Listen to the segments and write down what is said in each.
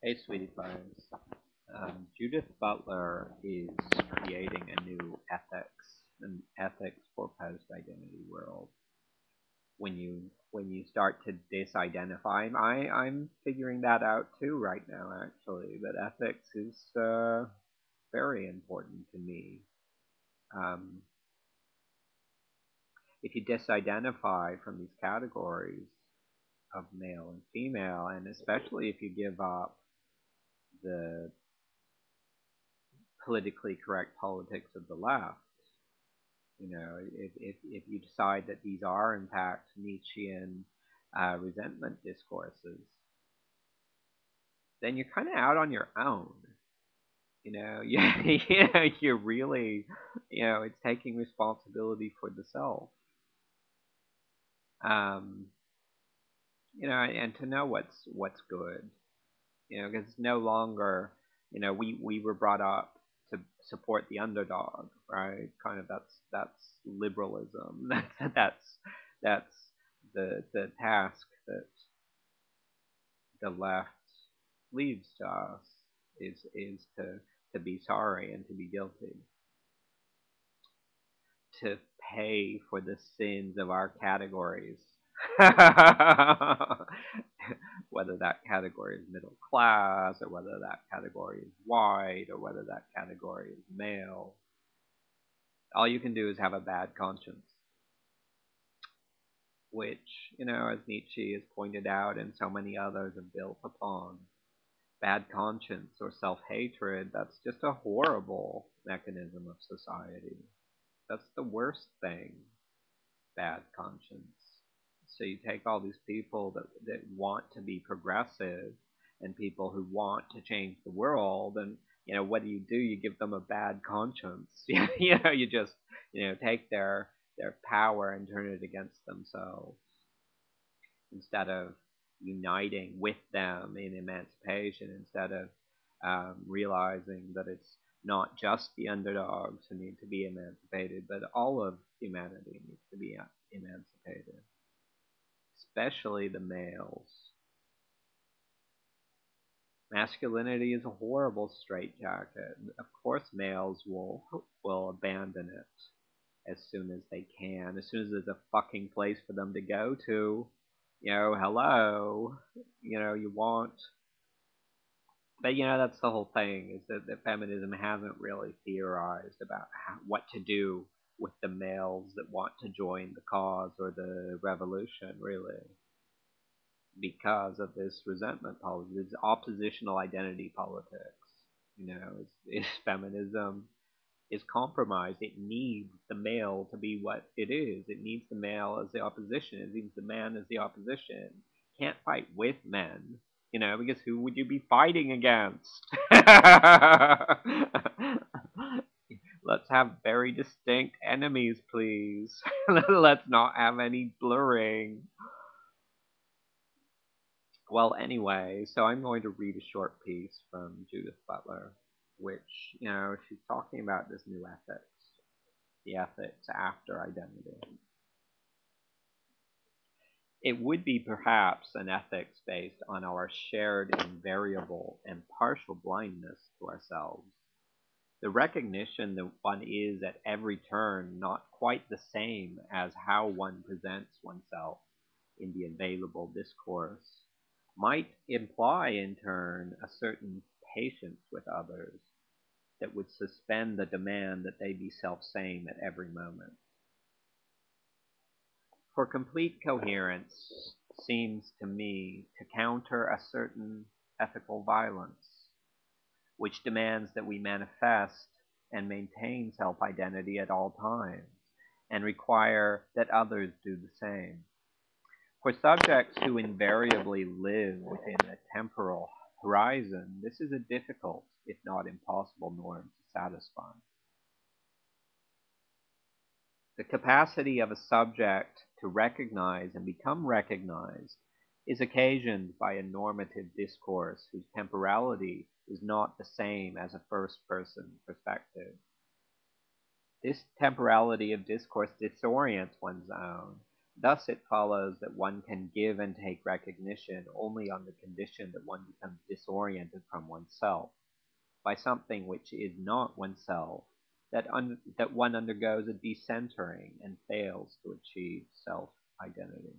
Hey, sweetie pies. Judith Butler is creating a new an ethics for post-identity world. When you start to disidentify, I'm figuring that out too right now. Actually, that ethics is very important to me. Um, if you disidentify from these categories of male and female, and especially if you give up the politically correct politics of the left. If you decide that these are in fact Nietzschean resentment discourses, then you're kind of out on your own. You're really, it's taking responsibility for the self. Um, and to know what's good. Because it's no longer, we were brought up to support the underdog, right? Kind of that's liberalism. That's the task that the left leaves to us is to be sorry and to be guilty, to pay for the sins of our categories. Whether that category is middle class, or whether that category is white, or whether that category is male. All you can do is have a bad conscience, which, as Nietzsche has pointed out and so many others have built upon, bad conscience or self-hatred, that's just a horrible mechanism of society. That's the worst thing, bad conscience. So you take all these people that want to be progressive and people who want to change the world, and what do? You give them a bad conscience. You just take their power and turn it against themselves instead of uniting with them in emancipation, instead of realizing that it's not just the underdogs who need to be emancipated, but all of humanity needs to be emancipated, especially the males. Masculinity is a horrible straitjacket. Of course, males will abandon it as soon as they can, as soon as there's a fucking place for them to go to. Hello. You want. But that's the whole thing, is that feminism hasn't really theorized about what to do with the males that want to join the cause or the revolution, really, because of this resentment politics, this oppositional identity politics. Feminism is compromised. It needs the male to be what it is. It needs the male as the opposition. It needs the man as the opposition. Can't fight with men, because who would you be fighting against? Let's have very distinct enemies, please. Let's not have any blurring. Well, anyway, so I'm going to read a short piece from Judith Butler, which, she's talking about this new ethics, the ethics after identity. It would be perhaps an ethics based on our shared invariable and partial blindness to ourselves. The recognition that one is at every turn not quite the same as how one presents oneself in the available discourse might imply in turn a certain patience with others that would suspend the demand that they be self-same at every moment. For complete coherence seems to me to counter a certain ethical violence, which demands that we manifest and maintain self-identity at all times, and require that others do the same. For subjects who invariably live within a temporal horizon, this is a difficult, if not impossible, norm to satisfy. The capacity of a subject to recognize and become recognized is occasioned by a normative discourse whose temporality is not the same as a first-person perspective. This temporality of discourse disorients one's own, Thus it follows that one can give and take recognition only on the condition that one becomes disoriented from oneself, by something which is not oneself, that one undergoes a decentering and fails to achieve self-identity.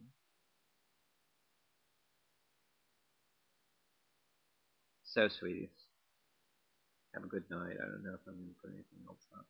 So, sweeties, have a good night. I don't know if I'm going to put anything else up.